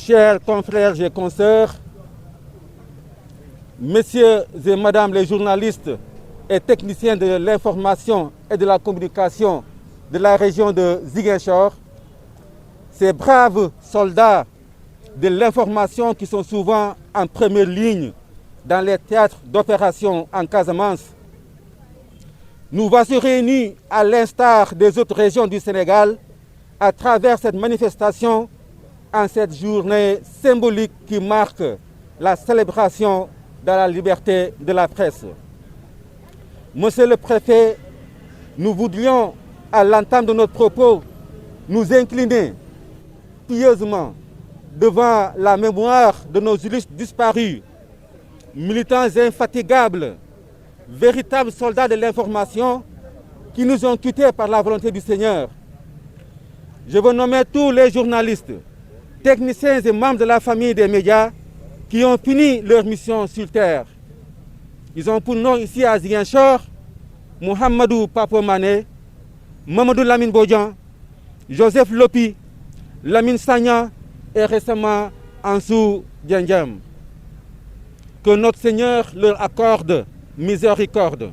chers confrères et consoeurs, messieurs et madame les journalistes et techniciens de l'information et de la communication de la région de Ziguinchor, ces braves soldats de l'information qui sont souvent en première ligne dans les théâtres d'opération en Casamance, nous voici réunis à l'instar des autres régions du Sénégal à travers cette manifestation en cette journée symbolique qui marque la célébration de la liberté de la presse. Monsieur le préfet, nous voudrions, à l'entame de notre propos, nous incliner pieusement devant la mémoire de nos illustres disparus, militants infatigables, véritables soldats de l'information qui nous ont quittés par la volonté du Seigneur. Je veux nommer tous les journalistes, techniciens et membres de la famille des médias qui ont fini leur mission sur terre. Ils ont pour nom ici à Ziguinchor Mohamedou Papo Mané, Mamadou Lamine Bodian, Joseph Lopi, Lamine Sagna et récemment Ansou Diendjem. Que notre Seigneur leur accorde miséricorde.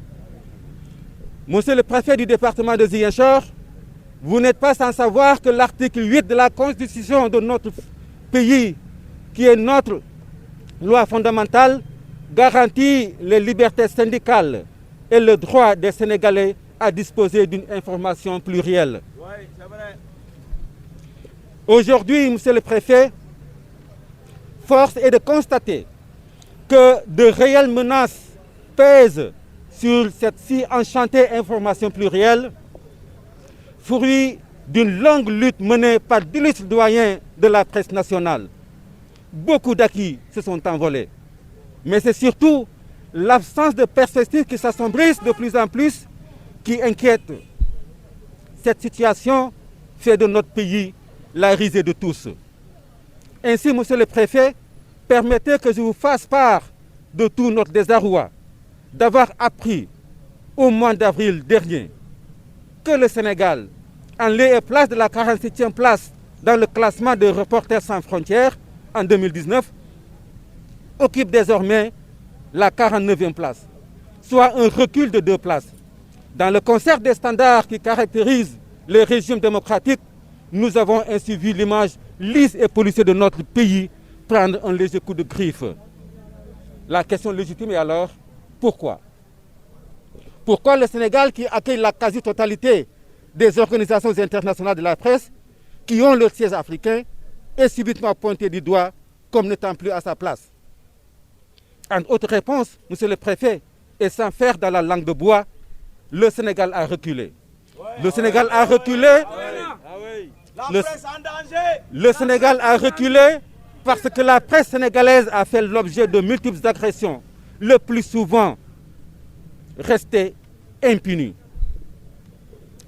Monsieur le préfet du département de Ziguinchor, vous n'êtes pas sans savoir que l'article 8 de la Constitution de notre pays, qui est notre loi fondamentale, garantit les libertés syndicales et le droit des Sénégalais à disposer d'une information plurielle. Oui, c'est vrai. Aujourd'hui, monsieur le préfet, force est de constater que de réelles menaces pèsent sur cette si enchantée information plurielle, fruit d'une longue lutte menée par d'illustres doyens de la presse nationale. Beaucoup d'acquis se sont envolés. Mais c'est surtout l'absence de perspectives qui s'assombrissent de plus en plus qui inquiète. Cette situation fait de notre pays la risée de tous. Ainsi, monsieur le préfet, permettez que je vous fasse part de tout notre désarroi d'avoir appris au mois d'avril dernier que le Sénégal, en lieu et place de la 47e place dans le classement de Reporters sans frontières en 2019, occupe désormais la 49e place, soit un recul de 2 places. Dans le concert des standards qui caractérisent les régimes démocratiques, nous avons ainsi vu l'image lisse et policière de notre pays prendre un léger coup de griffe. La question légitime est alors, pourquoi? Pourquoi le Sénégal, qui accueille la quasi-totalité des organisations internationales de la presse, qui ont leur siège africain, est subitement pointé du doigt comme n'étant plus à sa place? En autre réponse, monsieur le préfet, et sans faire dans la langue de bois, le Sénégal a reculé. Le Sénégal a reculé. Le Sénégal a reculé parce que la presse sénégalaise a fait l'objet de multiples agressions, le plus souvent restée impunie.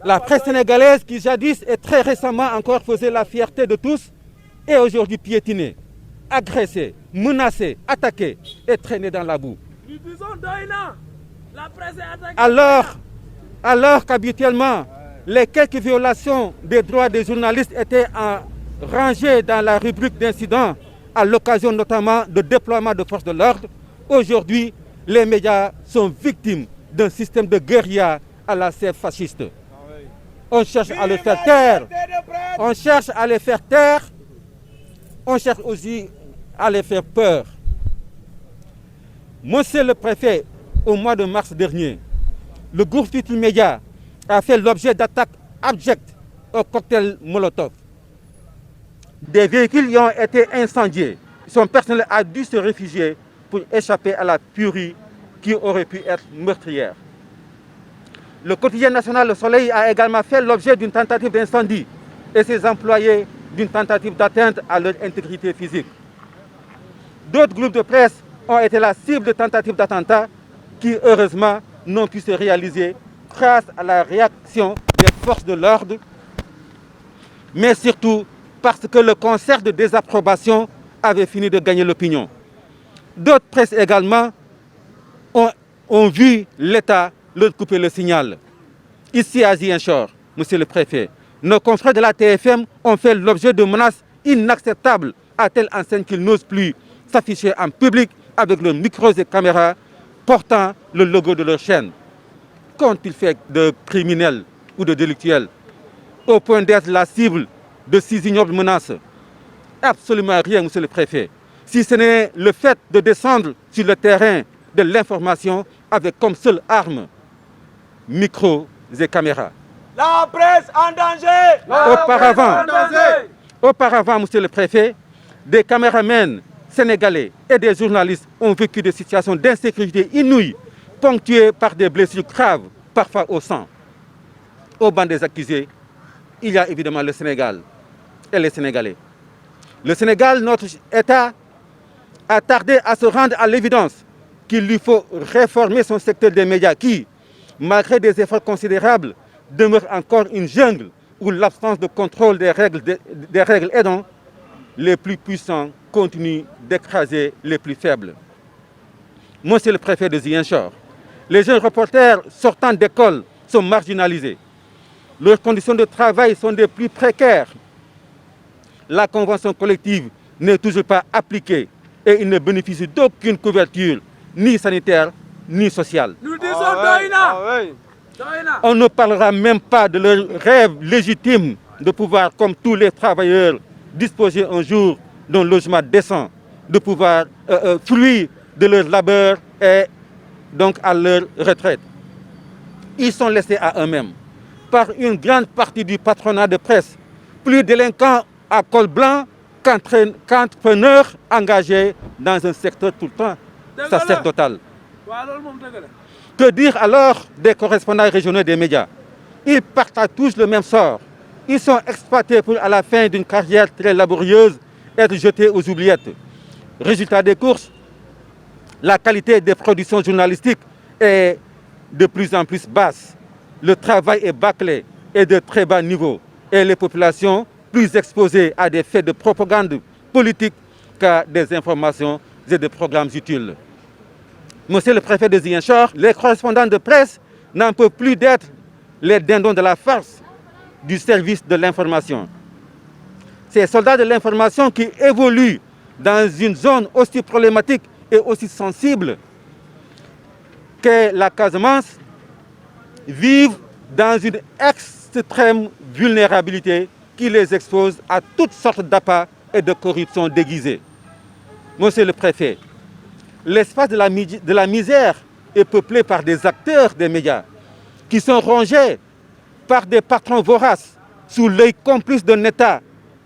La presse sénégalaise, qui jadis et très récemment encore faisait la fierté de tous, est aujourd'hui piétinée, agressée, menacée, attaquée et traînée dans la boue. Alors qu'habituellement, les quelques violations des droits des journalistes étaient rangées dans la rubrique d'incidents, à l'occasion notamment de déploiement de forces de l'ordre, aujourd'hui, les médias sont victimes d'un système de guérilla à la sève fasciste. On cherche à les faire taire. On cherche à les faire taire. On cherche aussi à les faire peur. Monsieur le préfet, au mois de mars dernier, le groupe Futurs Médias a fait l'objet d'attaques abjectes au cocktail Molotov. Des véhicules y ont été incendiés. Son personnel a dû se réfugier pour échapper à la furie qui aurait pu être meurtrière. Le quotidien national Le Soleil a également fait l'objet d'une tentative d'incendie et ses employés d'une tentative d'atteinte à leur intégrité physique. D'autres groupes de presse ont été la cible de tentatives d'attentats qui, heureusement, n'ont pu se réaliser grâce à la réaction des forces de l'ordre, mais surtout parce que le concert de désapprobation avait fini de gagner l'opinion. D'autres presses également ont vu l'État leur couper le signal. Ici à Ziguinchor, monsieur le préfet, nos confrères de la TFM ont fait l'objet de menaces inacceptables à telle enseigne qu'ils n'osent plus s'afficher en public avec leurs micros et caméras portant le logo de leur chaîne. Qu'ont-ils fait de criminels ou de délictuels au point d'être la cible de ces ignobles menaces? Absolument rien, monsieur le préfet, si ce n'est le fait de descendre sur le terrain de l'information avec comme seule arme micros et caméras. La presse en danger! Auparavant, monsieur le préfet, des caméramans sénégalais et des journalistes ont vécu des situations d'insécurité inouïes, ponctuées par des blessures graves, parfois au sang. Au banc des accusés, il y a évidemment le Sénégal et les Sénégalais. Le Sénégal, notre État, a tardé à se rendre à l'évidence qu'il lui faut réformer son secteur des médias qui, malgré des efforts considérables, demeure encore une jungle où l'absence de contrôle des règles aidant, les plus puissants continuent d'écraser les plus faibles. Monsieur le préfet de Ziguinchor, les jeunes reporters sortant d'école sont marginalisés. Leurs conditions de travail sont des plus précaires. La convention collective n'est toujours pas appliquée et ils ne bénéficient d'aucune couverture, ni sanitaire, ni sociale. Nous disons Doïna! On ne parlera même pas de leur rêve légitime de pouvoir, comme tous les travailleurs, disposer un jour d'un logement décent, de pouvoir fruire de leur labeur et donc à leur retraite. Ils sont laissés à eux-mêmes par une grande partie du patronat de presse, plus délinquants à col blanc qu'entrepreneurs engagés dans un secteur tout le temps sacerdotal. Que dire alors des correspondants régionaux des médias? Ils partagent tous le même sort. Ils sont exploités pour, à la fin d'une carrière très laborieuse, être jetés aux oubliettes. Résultat des courses, la qualité des productions journalistiques est de plus en plus basse. Le travail est bâclé et de très bas niveau. Et les populations plus exposées à des faits de propagande politique qu'à des informations et des programmes utiles. Monsieur le préfet de Ziguinchor, les correspondants de presse n'en peuvent plus d'être les dindons de la farce du service de l'information. Ces soldats de l'information qui évoluent dans une zone aussi problématique et aussi sensible que la Casamance vivent dans une extrême vulnérabilité qui les expose à toutes sortes d'appâts et de corruption déguisée. Monsieur le préfet, l'espace de la misère est peuplé par des acteurs des médias qui sont rongés par des patrons voraces sous l'œil complice d'un État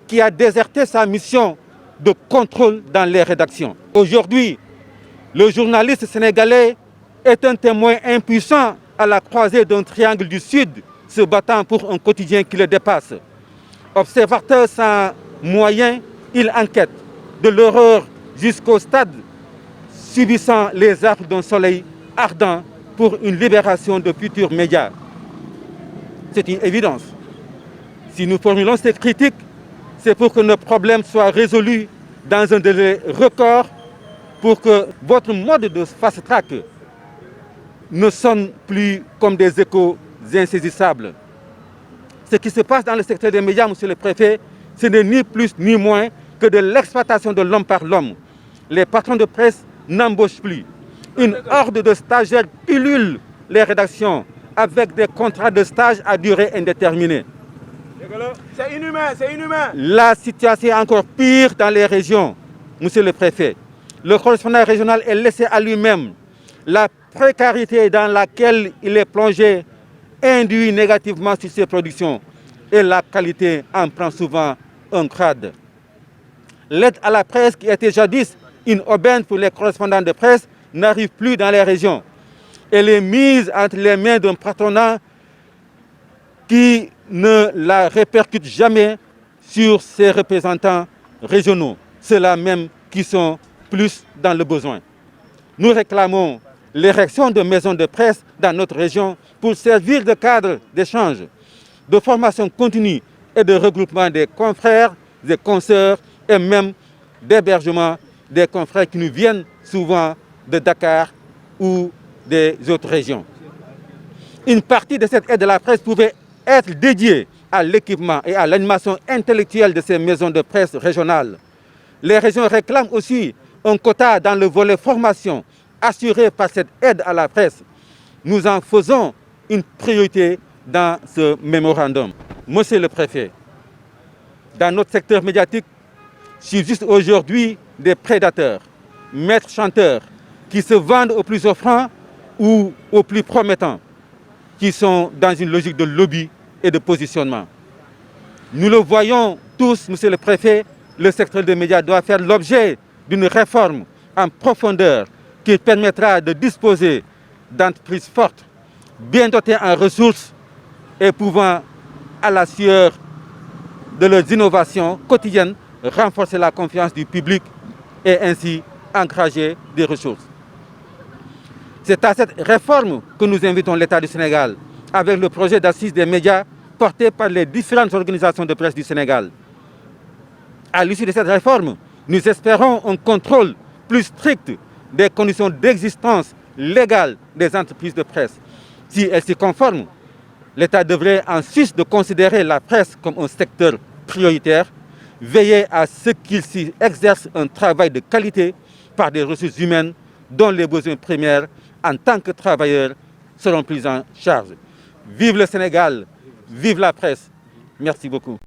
qui a déserté sa mission de contrôle dans les rédactions. Aujourd'hui, le journaliste sénégalais est un témoin impuissant à la croisée d'un triangle du Sud se battant pour un quotidien qui le dépasse. Observateur sans moyens, il enquête de l'horreur jusqu'au stade subissant les affres d'un soleil ardent pour une libération de futurs médias. C'est une évidence. Si nous formulons ces critiques, c'est pour que nos problèmes soient résolus dans un délai record, pour que votre mode de fast-track ne sonne plus comme des échos insaisissables. Ce qui se passe dans le secteur des médias, monsieur le préfet, ce n'est ni plus ni moins que de l'exploitation de l'homme par l'homme. Les patrons de presse n'embauchent plus. Une horde de stagiaires pilule les rédactions avec des contrats de stage à durée indéterminée. C'est inhumain, c'est inhumain. La situation est encore pire dans les régions, monsieur le préfet. Le correspondant régional est laissé à lui-même. La précarité dans laquelle il est plongé induit négativement sur ses productions et la qualité en prend souvent un grade. L'aide à la presse, qui était jadis une aubaine pour les correspondants de presse, n'arrive plus dans les régions. Elle est mise entre les mains d'un patronat qui ne la répercute jamais sur ses représentants régionaux, ceux-là même qui sont plus dans le besoin. Nous réclamons l'érection de maisons de presse dans notre région pour servir de cadre d'échange, de formation continue et de regroupement des confrères, des consoeurs et même d'hébergement des confrères qui nous viennent souvent de Dakar ou des autres régions. Une partie de cette aide de la presse pouvait être dédiée à l'équipement et à l'animation intellectuelle de ces maisons de presse régionales. Les régions réclament aussi un quota dans le volet formation assuré par cette aide à la presse. Nous en faisons une priorité dans ce mémorandum. Monsieur le préfet, dans notre secteur médiatique, subsistent aujourd'hui des prédateurs, maîtres chanteurs, qui se vendent au plus offrant ou au plus promettant, qui sont dans une logique de lobby et de positionnement. Nous le voyons tous, monsieur le préfet, le secteur des médias doit faire l'objet d'une réforme en profondeur qui permettra de disposer d'entreprises fortes, bien dotées en ressources et pouvant, à la sueur de leurs innovations quotidiennes, renforcer la confiance du public et ainsi encourager des ressources. C'est à cette réforme que nous invitons l'État du Sénégal avec le projet d'assises des médias porté par les différentes organisations de presse du Sénégal. À l'issue de cette réforme, nous espérons un contrôle plus strict des conditions d'existence légale des entreprises de presse. Si elles s'y conforment, l'État devrait, en sus de considérer la presse comme un secteur prioritaire, veiller à ce qu'il s'y exerce un travail de qualité par des ressources humaines dont les besoins primaires en tant que travailleurs seront pris en charge. Vive le Sénégal, vive la presse. Merci beaucoup.